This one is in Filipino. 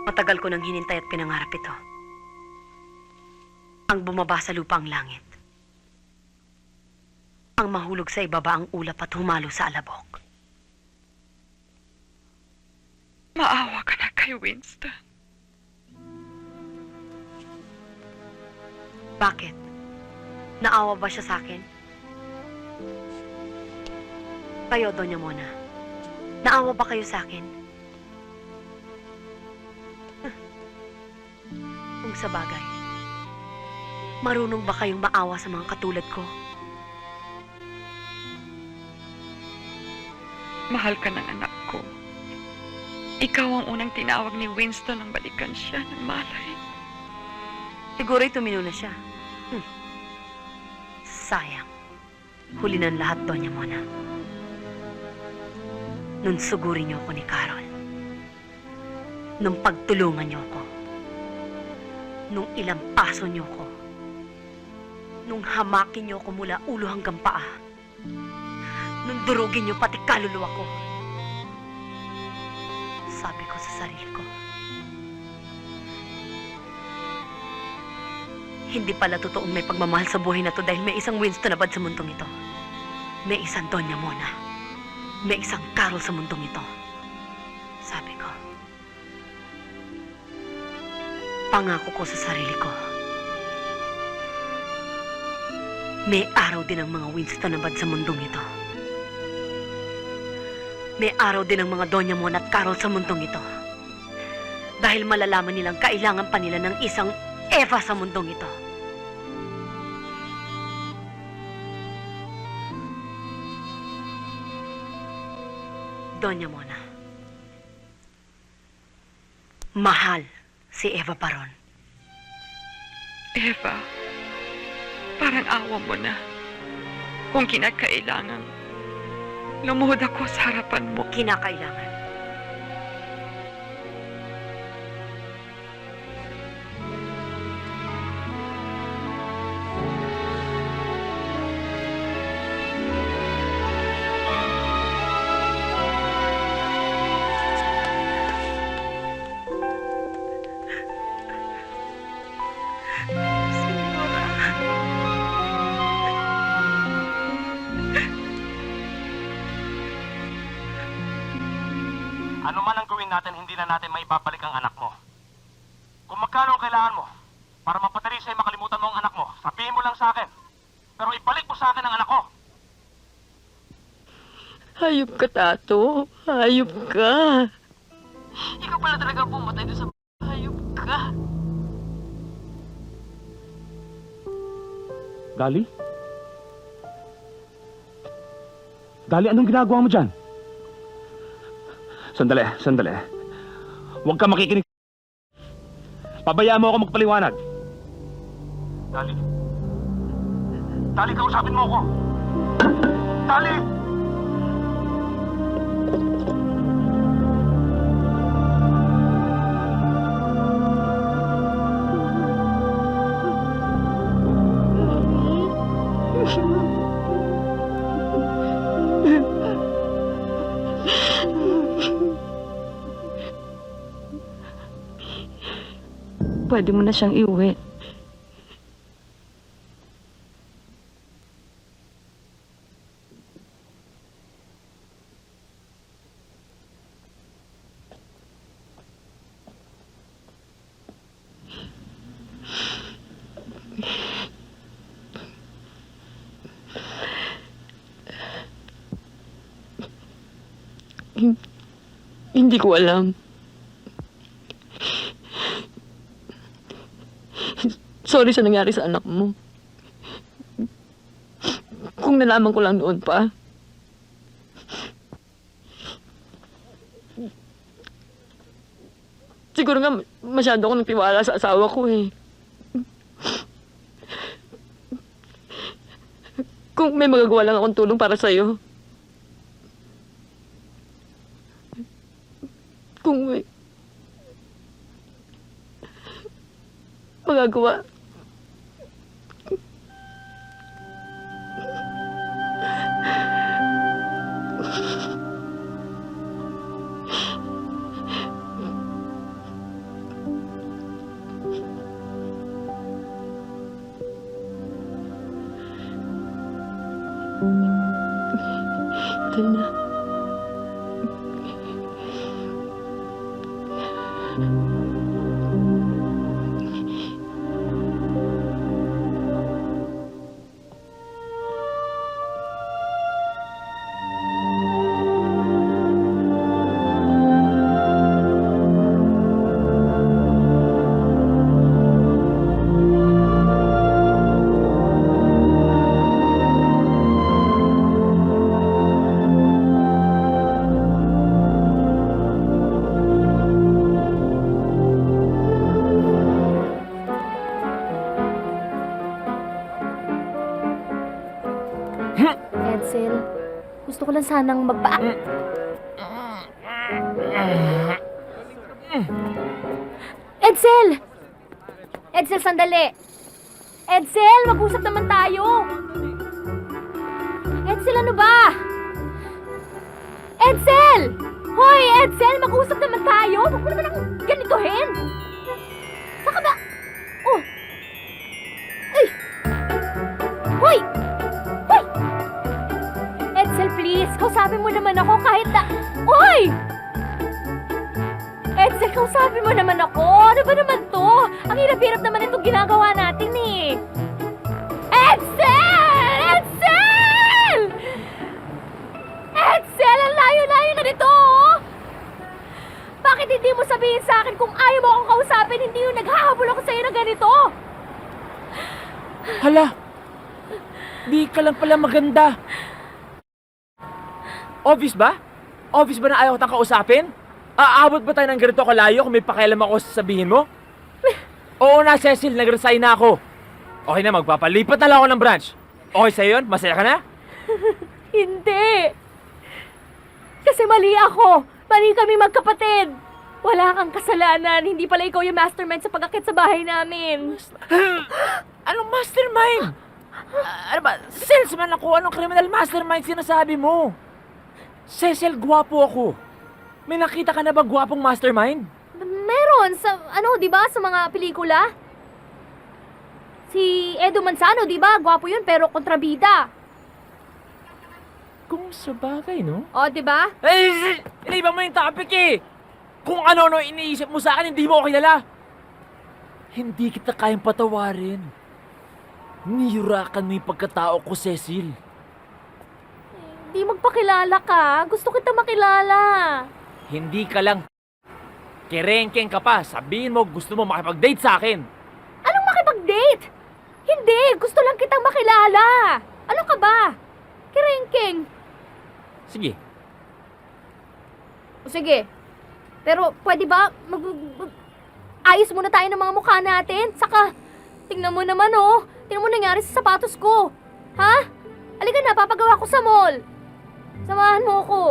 Matagal ko nang hinintay at pinangarap ito. Ang bumaba sa lupa ang langit. Ang mahulog sa ibaba ang ulap at humalo sa alabok. Maawa ka na kay Winston. Bakit? Naawa ba siya sa akin? Kayo, Doña Mona. Naawa ba kayo sa akin? Kung sa bagay, marunong ba kayong maawa sa mga katulad ko? Mahal ka ng anak ko. Ikaw ang unang tinawag ni Winston nang balikan siya ng malay. Siguro'y tumino na siya. Sayang. Huli ng lahat, Doña Mona. Nung sugurin niyo ako ni Carol. Nung pagtulungan niyo ako. Nung ilampaso niyo ko. Nung hamakin niyo ako mula ulo hanggang paa. Nung durugin niyo pati kaluluwa ko. Sabi ko sa sarili ko, hindi pala totoong may pagmamahal sa buhay na to dahil may isang Winston abad sa mundong ito. May isang Doña Mona. May isang Carol sa mundong ito. Sabi ko. Pangako ko sa sarili ko. May araw din ang mga Winston abad sa mundong ito. May araw din ang mga Doña Mona at Carol sa mundong ito. Dahil malalaman nilang kailangan pa nila ng isang Eva sa mundong ito. Doña Mona. Mahal si Eva Paron. Eva, parang awa mo na. Kung kinakailangan, lumuhod ako sa harapan mo. Kinakailangan. Ano man ang gawin natin, hindi na natin maibabalik ang anak mo. Kung magkano ang kailangan mo, para mapadali sa'yo makalimutan mo ang anak mo, sabihin mo lang sa akin. Pero ibalik mo sa akin ang anak ko. Hayop ka, Tato. Hayop ka. Ikaw pala talaga pumatay doon sa hayop ka. Dali? Dali, anong ginagawa mo dyan? Sandali, sandali. Huwag ka makikinig. Pabayaan mo ako magpaliwanag. Dali. Dali, kausapin mo ako. Dali! Pwede mo na siyang iuwi. Hindi ko alam. Sorry sa nangyari sa anak mo. Kung nalaman ko lang noon pa. Siguro nga masyado ako nagtiwala sa asawa ko eh. Kung may magagawa lang akong tulong para sa'yo. Kung may magagawa. Patay na. Edsel, gusto ko lang sanang Edsel! Edsel, sandali! Edsel, mag-usap naman tayo! Edsel, ano ba? Edsel! Hoy, Edsel, mag-usap naman tayo! Huwag mo naman akong ganituhin! Saka ba? Oh! Ay! Hoy! Hoy! Edsel, please, kausapin mo naman ako kahit na... Hoy! Edsel, kausapin mo naman ako. Ano ba naman to? Ang hirap-hirap naman itong ginagawa natin eh. Edsel! Edsel! Edsel, ang layo-layo na nito oh! Bakit hindi mo sabihin sa akin kung ayaw mo akong kausapin, hindi yung naghahabol ako sa'yo na ganito? Hala! Di ka lang pala maganda. Obvious ba? Obvious ba na ayaw kitang kausapin? Aabot ba tayo ng ganito kalayo kung may pakialam ako sa sabihin mo? Oo na, Cecil, nag-resign na ako. Okay na, magpapalipat na lang ako ng branch. Okay sa'yo yun? Masaya ka na? Hindi! Kasi mali ako! Mali kami magkapatid! Wala kang kasalanan. Hindi pala ikaw yung mastermind sa pag-akit sa bahay namin. Anong mastermind? Ano ba? Salesman ako. Anong criminal mastermind sinasabi mo? Cecil, gwapo ako. May nakita ka na ba gwapong mastermind? Meron sa, di ba, sa mga pelikula? Si Edo Manzano, di ba? Gwapo yun, pero kontrabida. Kung sa bagay, no? O, di ba? Eh, iniba mo yung topic eh! Kung ano-ano iniisip mo sa akin, hindi mo ako kilala. Hindi kita kayang patawarin. Niyurakan mo yung pagkatao ko, Cecil. Di magpakilala ka. Gusto kita makilala. Hindi ka lang kerengkeng ka pa. Sabihin mo gusto mo makipag-date sa akin. Anong makipag-date? Hindi, gusto lang kitang makilala. Ano ka ba? Kirengking. Sige. O sige. Pero pwede ba ayos muna tayo ng mga mukha natin? Saka, tingnan mo naman oh. Tingnan mo nangyari sa sapatos ko. Ha? Halika na, papagawa ko sa mall. Samahan mo ako.